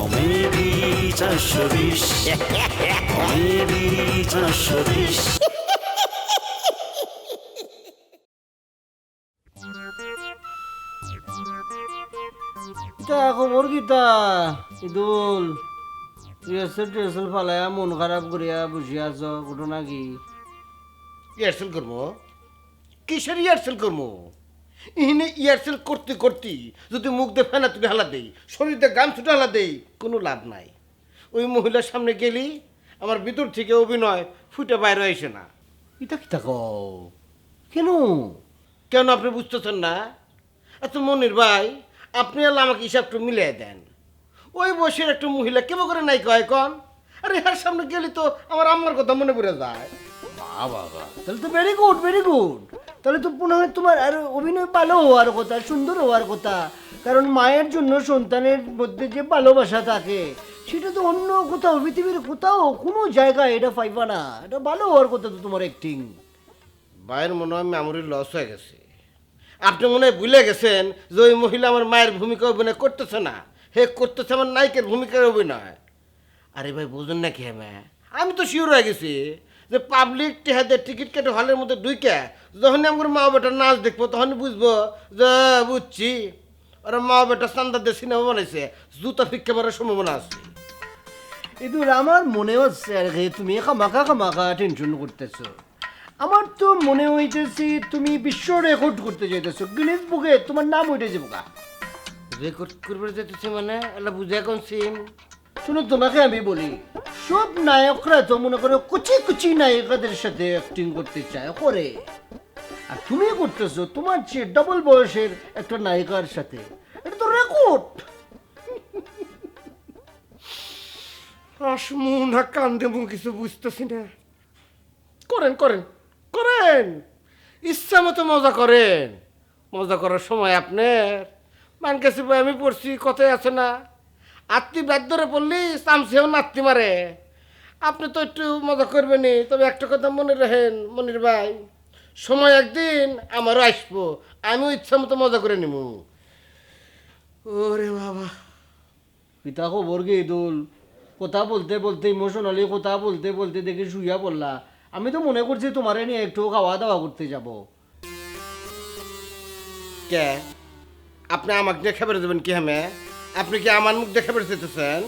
Comedy 420 comedy 420 খবর কিতা Eid ul rehearsal ফালায়া মন খারাপ করিয়া বসে আছ ঘটনা কি? ইয়ারসেল করবো? কিসের ইয়ারসেল করবো? ইহিনে ইয়ারসেল করতে করতে যদি মুখ দিয়ে ফেনা তুলে হালা দেই, শরীর দিয়ে গান ছুটে হালা দেই, কোনো লাভ নাই। ওই মহিলার সামনে গেলি আমার ভিতর থেকে অভিনয় ফুটে বাইরে আসে না। ইতা কিতা কও কেন? কেন আপনি বুঝতেছেন না? আচ্ছা মনির ভাই, আপনি আল্লাহ আমাকে হিসাবটা মিলিয়ে দেন। ওই বয়সের একটা মহিলা কেমন করে নাই কয় কন? আরে এর সামনে গেলি তো আমার আম্মার কথা মনে পড়ে যায়। বাবা তাহলে তো ভেরি গুড তাহলে তো মনে হয় তোমার আর অভিনয় ভালো হওয়ার কথা, সুন্দর হওয়ার কথা। কারণ মায়ের জন্য সন্তানের মধ্যে যে ভালোবাসা থাকে সেটা তো অন্য কোথাও পৃথিবীর কোথাও কোনো জায়গায় এটা পাইবা না। এটা ভালো হওয়ার কথা তো তোমার অ্যাক্টিং। ভাইয়ের মনে হয় মেমোরির লস হয়ে গেছে। আপনি মনে হয় ভুলে গেছেন যে ওই মহিলা আমার মায়ের ভূমিকা অভিনয় করতেছে না, হে করতেছে আমার নায়িকের ভূমিকার অভিনয়। আরে ভাই বুঝুন না কি হ্যাঁ, আমি তো শিওর হয়ে গেছি যে পাবলিক টেহাদের টিকিট কেটে হলের মধ্যে ঢুকে যখনই আমার মা বেটার নাচ দেখবো তখনই বুঝবো যে বুঝছি ওরা মা বেটা চান্দাদের সিনেমা বানাইছে, জুতা ফিক্কা মারার সম্ভাবনা আছে। কিন্তু আমার মনে হচ্ছে আর কি তুমি খামাখা টেনশন করতেছো। আমার তো মনে হইতেছি তুমি বিশ্ব রেকর্ড করতে চাইতেছো, গিনেস বুকে তোমার নাম উঠেছে বোকা। রেকর্ড করবে যেতেছে মানে এলা বুঝে এখন সিন। শুনো তোমাকে আমি বলি, সব নায়করা তো মনে করো কুচি নায়িকাদের সাথে অ্যাক্টিং করতে চায় করে, আর তুমি করতেছো তোমার চেয়ে ডবল বয়সের একটা নায়িকার সাথে। এটা তো রেকর্ড। আসমু না কান্দে মু কিছু বুঝতেছি না। করেন করেন করেন, ইচ্ছা মতো মজা করেন। মজা করার সময় আপনার মান কাছে আমি পড়ছি কথাই আছে না, আত্মি বাদ্যরে পড়লি চামচেও নাত্তি মারে। আপনি তো একটু মজা করবেনি, তবে একটা কথা মনে রাখেন মনির ভাই, সময় একদিন আমারও আসবো, আমিও ইচ্ছা মতো মজা করে নিব। ওরে বাবা, পিতা খবর কি দোল? কথা বলতে বলতে ইমোশনালি কথা বলতে বলতে দেখে শুইয়া পড়লা। আমি তো মনে করছি তোমারে নিয়ে একটু খাওয়া দাওয়া করতে যাব। কে আপনি আমাকে দেখে বেড়ে দেবেন কি? হ্যাঁ, আপনি কি আমার মুখ দেখে বেড়ে যেতেছেন?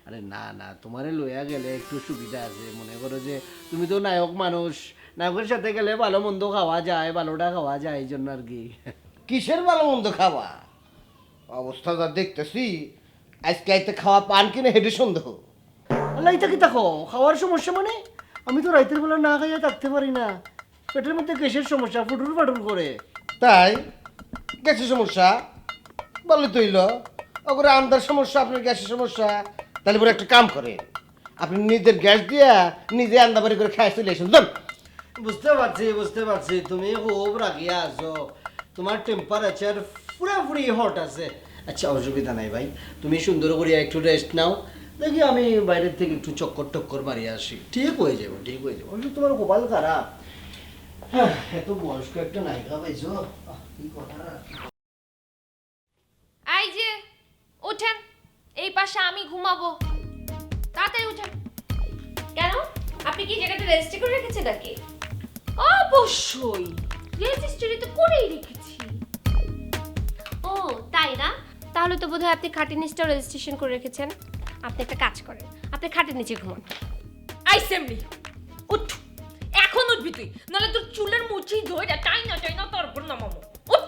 আরে না তোমারে লইয়া গেলে একটু সুবিধা আছে। মনে করো যে তুমি তো নায়ক মানুষ, নায়কের সাথে গেলে ভালো মন্দ খাওয়া যায়, ভালোটা খাওয়া যায়, এই জন্য আর কি। কিসের ভালো মন্দ খাওয়া? অবস্থা যা দেখতেছি আজকে আইতে খাওয়া পান কিনা হেঁটে সন্দেহ। আল্লাহ এটা কি দেখো খাওয়ার সমস্যা মানে? আমি তো রাতের বেলা না খাইয়া থাকতে পারি না, পেটের মধ্যে গ্যাসের সমস্যা, ফুটুর ফাটুর করে। তাই গ্যাসের সমস্যা বললে তৈল ওগুলো আন্দার সমস্যা, আপনার গ্যাসের সমস্যা। তাহলে পরে একটা কাম করে আপনি নিজের গ্যাস দিয়া নিজে আন্দা বাড়ি করে খাই চলে এসেন। বুঝতে পারছি তুমি খুব রাগিয়া আছো, তোমার টেম্পারেচার পুরোপুরি হট আছে। আচ্ছা অসুবিধা নাই ভাই, তুমি সুন্দর করে একটু রেস্ট নাও, দেখি আমি বাইরের থেকে একটু চক্কর মারিয়ে আসি। ঠিক হয়ে যাবো অবশ্য তোমার কপাল খারাপ। হ্যাঁ, এত বয়স্ক একটা নায়িকা পাইছো, কি কথা। এই যে ওঠেন, এই পাশে আমি ঘুমাবো, তাড়াতাড়ি উঠেন। কেন আপনি কি জায়গাটা রেজিস্ট্রি করে রেখেছেন নাকি? অবশ্যই রেজিস্ট্রি তো করেই রেখেছি। ও তাই না? তাহলে তো বোধহয় আপনি খাটের নিচটাও রেজিস্ট্রেশন করে রেখেছেন। আপনি একটা কাজ করেন, আপনি খাটের নিচে ঘুমান। আইসেমনি উঠ, এখন উঠবি তুই, নাহলে তোর চুলের মুঠি ধরে টাই না তারপর নামাবো। উঠ।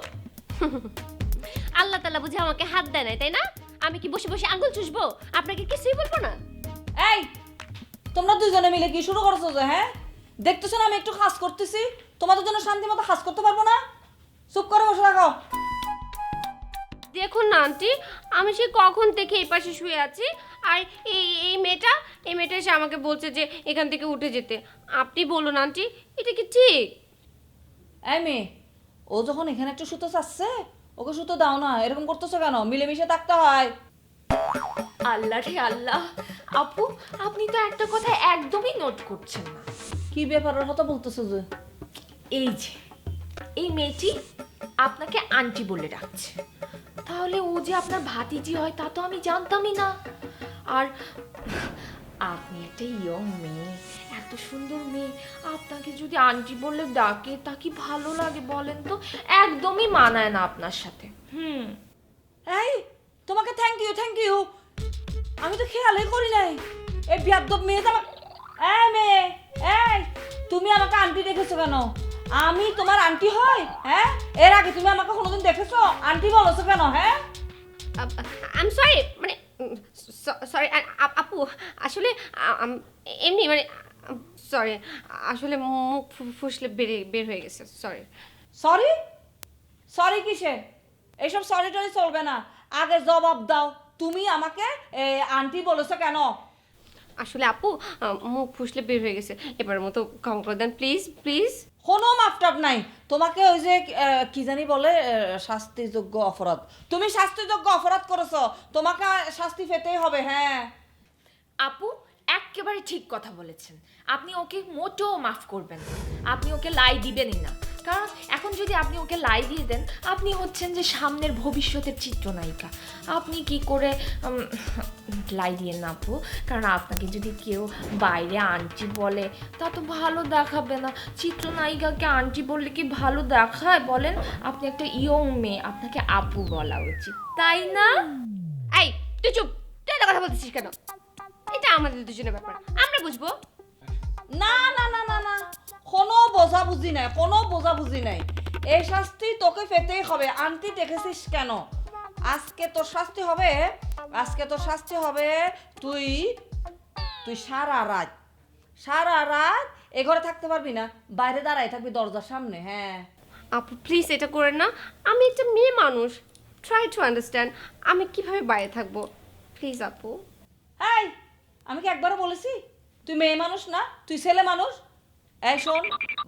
আল্লাহ তাআলা বুঝে আমাকে হাত দেয় নাই, তাই না? আমি কি বসে বসে আঙ্গুল চুষবো? আপনাকে কিছুই বলবো না। এই তোমরা দুইজনে মিলে কি শুরু করছো যে? হ্যাঁ, দেখতেছো না আমি একটু কাজ করতেছি, তোমাদের জন্য শান্তি মতো কাজ করতে পারবো না? চুপ করে বসে থাকো। দেখুন না আন্টি, আমি সে কখন থেকে এই পাশে শুয়ে আছি, আর এই মেয়েটা এসে আমাকে বলছে যে এখান থেকে উঠে যেতে। আপনি বলুন আন্টি, এটা কি ঠিক? এই মেয়ে, ও যখন এখানে একটু সুতো চাচ্ছে, ওকে সুতো দাও না। এরকম করতেছো কেন? মিলেমিশে থাকতে হয়। আল্লাহ রে আল্লাহ, আপু আপনি তো একটা কথা একদমই নোট করছেন না। কি ব্যাপারের কথা বলতেছো যে? এই যে এই মেয়েটি আপনাকে আন্টি বলে ডাকছে, তাহলে ও যে আপনার ভাতিজি হয় তা তো আমি জানতামই না। আর আপনি একটা ইয়ং মেয়ে, এত সুন্দর মেয়ে, আপনাকে যদি আন্টি বলে ডাকে তা কি ভালো লাগে বলেন তো? একদমই মানায় না আপনার সাথে। এই তোমাকে থ্যাংক ইউ, আমি তো খেয়ালই করি নাই। এই বিয়াদব মেয়ে আমার, এই মেয়ে, এই তুমি আমাকে আন্টি দেখেছো কেন? আমি তোমার আন্টি হই? হ্যাঁ, এর আগে তুমি আমাকে কোনোদিন দেখেছো? আন্টি বলেছো কেন? হ্যাঁ, আই এম সরি, মানে সরি আপু, আসলে এমনি মানে সরি, আসলে মুখ ফুসলে বের হয়ে গেছে, সরি। সরি কিসে? এইসব সরি টরি চলবে না, আগে জবাব দাও, তুমি আমাকে আন্টি বলেছো কেন? আসলে আপু মুখ ফুসলে বের হয়ে গেছে, এবারের মতো ক্ষমা করে দেন প্লিজ প্লিজ। কোনো মাপটাপ নাই তোমাকে। ওই যে কি জানি বলে শাস্তিযোগ্য অপরাধ, তুমি শাস্তিযোগ্য অপরাধ করেছো, তোমাকে শাস্তি পেতেই হবে। হ্যাঁ, আপু একেবারে ঠিক কথা বলেছেন। আপনি ওকে মোটেও মাফ করবেন না, আপনি ওকে লাই দিবেনই না। কারণ এখন যদি আপনি ওকে লাই দিয়ে দেন, আপনি হচ্ছেন যে সামনের ভবিষ্যতের চিত্রনায়িকা। আপনি কি করে লাই দিয়ে না আপু, কারণ আপনাকে যদি কেউ বাইরে আন্টি বলে তা তো ভালো দেখাবে না। চিত্রনায়িকাকে আন্টি বললে কি ভালো দেখায় বলেন? আপনি একটা ইয়ং মেয়ে, আপনাকে আপু বলা উচিত, তাই না? এই তুই চুপ, তুই এত কথা বলতেছিস কেন? এটা আমাদের দুজনের ব্যাপার, আমরা বুঝবো। না না না না না, কোনো বোঝাবুঝি নাই। এই শাস্তি তোকে পেতেই হবে। আন্টি দেখেছিস কেন? আজকে তোর শাস্তি হবে, তুই সারা রাত এ ঘরে থাকতে পারবি না, বাইরে দাঁড়াই থাকবি দরজার সামনে। হ্যাঁ আপু প্লিজ এটা করেন না, আমি একটা মেয়ে মানুষ, ট্রাই টু আন্ডারস্ট্যান্ড। আমি কিভাবে বাইরে থাকবো, প্লিজ আপু। এই, আমি কি একবারও বলেছি তুই মেয়ে মানুষ না, তুই ছেলে মানুষ? এই শোন,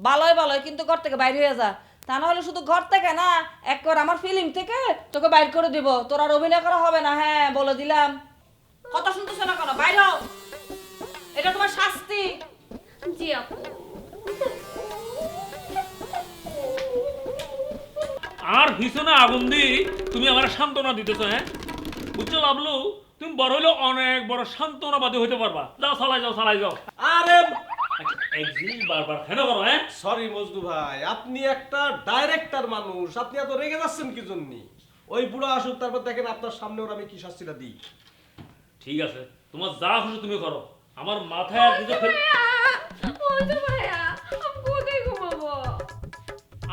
ভালোই কিন্তু ঘর থেকে বাইরে হয়ে যা, তা না হলে শুধু ঘর থেকে না, একবার আমার ফিল্ম থেকে তোকে বাইর করে দিব, তোর আর অভিনয় করা হবে না। হ্যাঁ, বলে দিলাম। কথা শুনতেছ না কেন? বাইরে হও, এটা তোমার শাস্তি। জি আপু। আর পিছনে আগুন দি তুমি আমার সান্ত্বনা দিতেছো, হ্যাঁ? বুঝছো বাবলু, তুমি বড় হইলে অনেক বড় সান্ত্বনাবাদী হইতে পারবা। যাও চালাই যাও। আরে আচ্ছা, এক জিনিস বারবার কেন করো, হ্যাঁ? সরি মজনু ভাই, আপনি একটা ডাইরেক্টর মানুষ, আপনি এত রেগে যাচ্ছেন কি জন্য? ওই বুড়ো আসুক, তারপর দেখেন আপনার সামনে ওর আমি কি শাস্তিটা দিই। ঠিক আছে, তোমার যা খুশি তুমি করো, আমার মাথায় আর কিছু ভাইয়া, আমি কোথায় ঘুমাবো?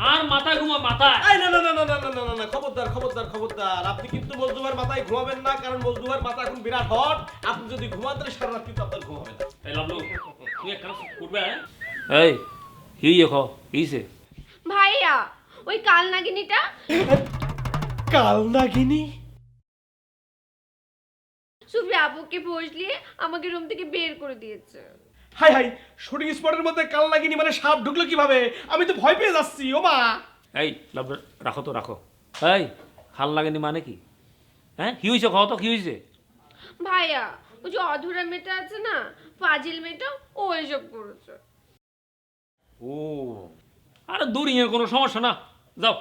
আর মাথায় ঘুমা মাথায়। এই না না না না না না না না না, খবরদার, আপনি কিন্তু মজনু ভাইয়ের মাথায় ঘুমাবেন না, কারণ মজনু ভাইয়ের মাথা এখন বিরাট হট। আপনি যদি ঘুমান তাহলে সারা রাত কিন্তু আপনার ঘুমাবেন না। এই লাবলু, তুমি এক কাজ করবে, হ্যাঁ? এই হিসে ভাইয়া, ওই কাল নাগিনীটা কাল নাগিনী? সুফি আপুকে ফসলিয়ে আমাকে রুম থেকে বের করে দিয়েছে। হাই, শুটিং স্পটের মধ্যে কাল নাগিনী মানে সাপ ঢুকলো কিভাবে? আমি তো ভয় পেয়ে যাচ্ছি। ও মা! এই লাবলু, রাখো। এই খাল লাগেনি মানে কি? হ্যাঁ, কি হয়েছে? খাও তো, কি হয়েছে? ভাইয়া, ওই যে অধুরা মেয়েটা আছে না, ফাজিল মেয়েটা, ও এসব করেছে। ও আরে দূরিয়ে কোনো সমস্যা না, যাও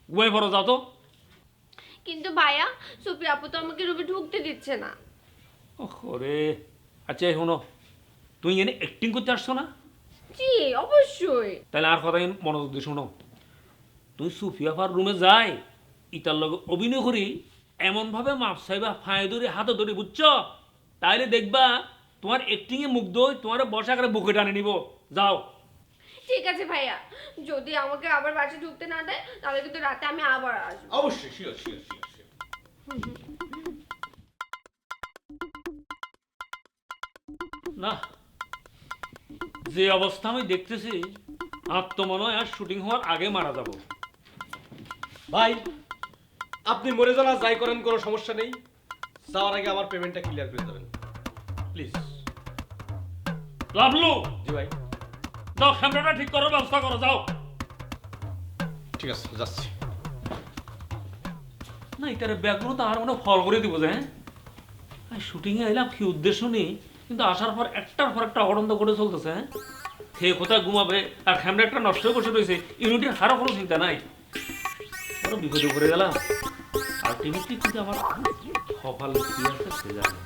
ঘুমাই পড়ো, যাও তো। কিন্তু ভাইয়া, সুফি আপু তো আমাকে রুমে ঢুকতে দিচ্ছে না। ওরে আচ্ছা, শোনো, তুই এনে অ্যাক্টিং করতে আসছো না? জি অবশ্যই। তাহলে আর কথা মনোযোগ দিয়ে শোনো। তুই সুফিয়াফার রুমে যাই, ইটার লগে অভিনয় করি, এমনভাবে মাপ চাইবা, ফাঁয়ে ধরে হাতে ধরে, বুঝছো? তাইলে দেখবা তোমার অ্যাক্টিংয়ে মুগ্ধ হয়ে তোমার বসা করে বুকে টানে নিব। যাও। ঠিক আছে ভাইয়া, যদি আমাকে আবার বাসায় ঢুকতে না দেয় তাহলে কিন্তু রাতে আমি আবার আসবো। অবশ্যই, শিওর। না, যে অবস্থা আমি দেখতেছি, আর তো মনে হয় আর শুটিং হওয়ার আগে মারা যাব। ভাই, আপনি মরে যান আর যাই করেন, কোনো সমস্যা নেই। যাওয়ার আগে আমার পেমেন্টটা ক্লিয়ার করে দেবেন প্লিজ। লাভলু, জি ভাই। যাও, ক্যামেরাটা ঠিক করার ব্যবস্থা করো, যাও। ঠিক আছে, যাচ্ছি। না, এটার ব্যাগগুলো তো আর মনে ফল করে দিব, যে হ্যাঁ শুটিংয়ে এলাম কি উদ্দেশ্য নেই, কিন্তু আসার পর একটার পর একটা অরন্দ করে চলতেছে। হ্যাঁ, খেয়ে কোথায় ঘুমাবে, আর ক্যামেরা একটা নষ্ট হয়ে বসে রয়েছে, ইউনিটের হারও কোনো চিন্তা নাই। বড় বিপদে পড়ে গেলাম। আর আলটিমেটলি কিন্তু আমার কপালে কি আছে সে জানে।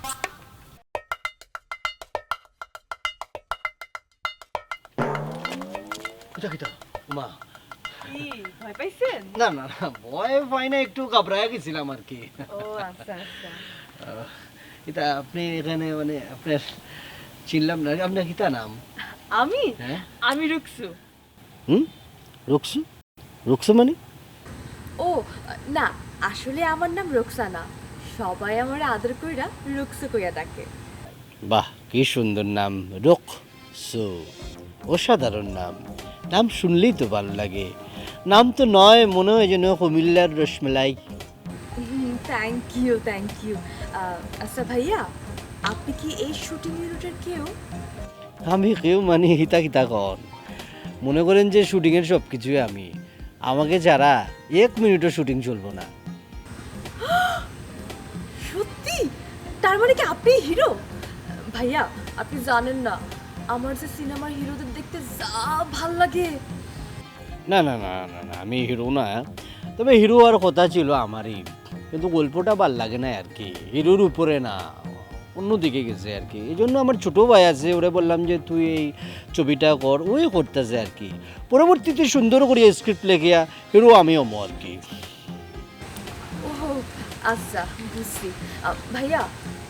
এটা কিটা মা ভয় পাইছেন? না না না ভয় পাই না, একটু ঘাবড়ায় গেছিলাম আর কি। ও আচ্ছা আচ্ছা। এটা আপনি এখানে মানে আপনার চিনলাম না, আপনার কিতা নাম? আমি হ্যাঁ আমি রুকসু। রুকসু? রুকসু মানে? ও না, আসলে আমার নাম রোকসানা, সবাই আমার আদর কইরা রুকসু কইয়া ডাকে। বাহ কি সুন্দর নাম, রুকসু, অসাধারণ নাম। নাম শুনলেই তো ভালো লাগে। নাম তো নয়, মনে হয় যেন কুমিল্লার rasmalai. Thank you thank you. আচ্ছা ভাইয়া, আপনি কি এই শুটিং রুটের কেউ? আমি কেউ মানে হিতা কিতা কন, মনে করেন যে শুটিংয়ের সব কিছুই আমি, আমাকে ছাড়া 1 মিনিটও শুটিং চলবো না। সত্যি? তার মানে কি আপনি হিরো? ভাইয়া আপনি জানেন না, আমার যে সিনেমার হিরোদের দেখতে যা ভাল লাগে। না না না না না, আমি হিরো না, তবে হিরো আর কথা ছিল আমারই, কিন্তু গল্পটা ভাল লাগে না আর কি, হিরোর উপরে না, অন্যদিকে গেছে আর কি। এই জন্য আমার ছোটো ভাই আছে, ওরে বললাম যে তুই এই ছবিটা কর, ওই করতেছে আর কি। পরবর্তীতে সুন্দর করে স্ক্রিপ্ট লেখিয়া হিরো আমিও আর কি। ও আচ্ছা বুঝছি। ভাইয়া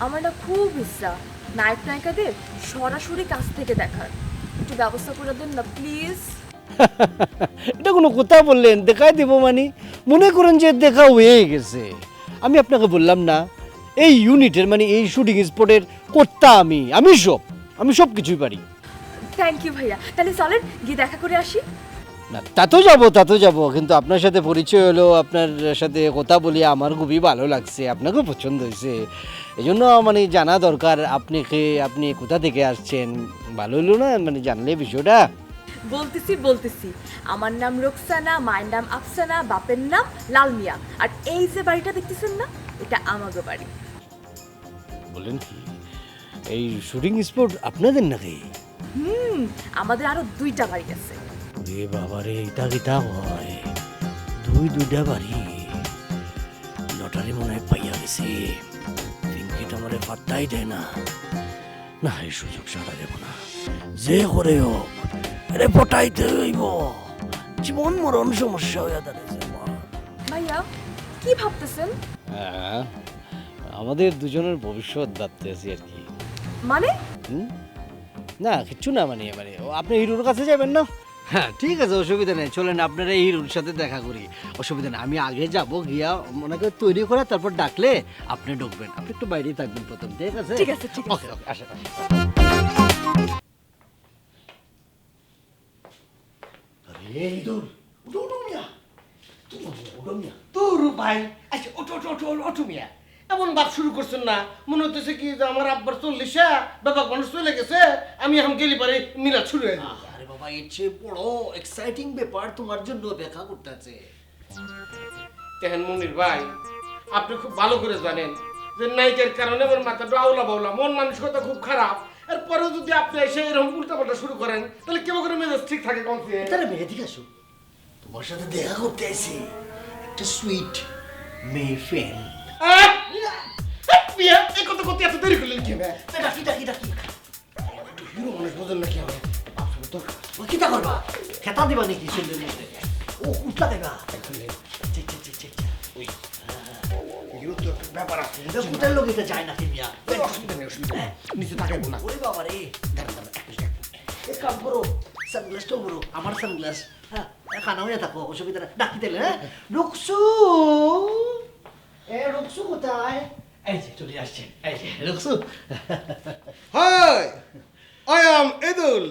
আমার না খুব ইচ্ছা নায়ক নায়িকাদের সরাসরি কাছ থেকে দেখার, একটু ব্যবস্থা করে দেন না প্লিজ। এটা কোনো কথা বললেন, দেখাই দেব মানে? মনে করেন যে দেখা হয়ে গেছে। আমি আপনাকে বললাম না, এই ইউনিটের মানে এই শুটিং স্পটের কর্তা আমি সব কিছুই পারি। থ্যাংক ইউ ভাইয়া, তাহলে চলেন গিয়ে দেখা করে আসি। না তা তো যাবো, কিন্তু আপনার সাথে পরিচয় হলো, আপনার সাথে কথা বলি আমার খুবই ভালো লাগছে, আপনাকেও পছন্দ হয়েছে, এই জন্য মানে জানা দরকার আপনি কোথা থেকে আসছেন। ভালো হলো না মানে জানলে বিষয়টা। বলতেছি আমার নাম রোকসানা, মায়ের নাম আফসানা, বাপের নাম লাল মিয়া, আর এই যে বাড়িটা দেখতেছেন না, এটা আমাগো বাড়ি। বলেন কি, এই শুটিং স্পট আপনাদের নাকি? আমাদের আরো 2টা বাড়ি আছে। রে বাবা রে, এটা কিতা হয়, দুইটা বাড়ি, লটারি মনে হয় পাইয়া গেছি। পিঙ্কিট আমারে পাত্তাই দেয় না, না এই সুযোগ ছাড়া দেব না, যে করে হোক আরে পটাইতে হইব, জীবন মরণ সমস্যা হইয়া দাঁড়িয়েছে আমার। ভাইয়া কি ভাবতেছেন? হ্যাঁ, আমাদের দুজনের ভবিষ্যৎ ভাবতেছি আর কি। মানে না কিচ্ছু না, মানে আপনি হিরোর কাছে যাবেন না? হ্যাঁ ঠিক আছে, অসুবিধা নেই, চলেন আপনারা এই হিরোর সাথে দেখা করি, অসুবিধা নেই। আমি আগে যাব, গিয়া মনে করে তৈরি করে তারপর ডাকলে আপনি ঢুকবেন, আপনি একটু বাইরেই থাকবেন প্রথম, ঠিক আছে? ঠিক আছে ঠিক আছে। ওকে ওকে, আসেন। এই দূর উঠো মিয়া, উঠো মিয়া। তোর ভাই আচ্ছা ওঠো মিয়া, এমন ভাব শুরু করছেন না, মনে হতেছে কি যে আমার আব্বার 40 বাবা মানুষ চলে গেছে, আমি এখন গেলি পারে মিলা শুরু হয়ে যাবে। আরে বাবা, এর চেয়ে বড় এক্সাইটিং ব্যাপার তোমার জন্য অপেক্ষা করতেছে। তেহেন মনির ভাই, আপনি খুব ভালো করে জানেন যে নায়িকার কারণে আমার মাথাটা আউলা বাউলা, মন মানসিকতা খুব খারাপ, এরপরেও যদি আপনি এসে এরকম উল্টাপাল্টা শুরু করেন, তাহলে কেমন করে মেজাজ ঠিক থাকে কমছে? তাহলে মেয়ে দিকে আসো, তোমার সাথে দেখা করতে আইছি একটা সুইট মেয়ে ফ্রেন্ড। বিয়া এই কথা করতে এত দেরি করলেন কি হবে? ডাকি একটু হিরো মানুষ বোঝেন নাকি হবে? ও কিতা করবা, খেতা দিবা নাকি সুন্দর মধ্যে? ও উঠলা দেবা, হিরো তো একটা ব্যাপার আছে, কুটার লোক এটা যায় নাকি মিয়া? অসুবিধা নেই, অসুবিধা নেই, নিচে তাকাইবো না। ওরে বাবা রে, এক কাম করো, সানগ্লাসটাও করো, আমার সানগ্লাস, হ্যাঁ খানা হয়ে থাকো, অসুবিধা না, ডাকি দিলে। হ্যাঁ রুকসু, রুকসু কোথায়? এই যে চলে আসছে, এই যে Ruksu. Hi, I am Idul.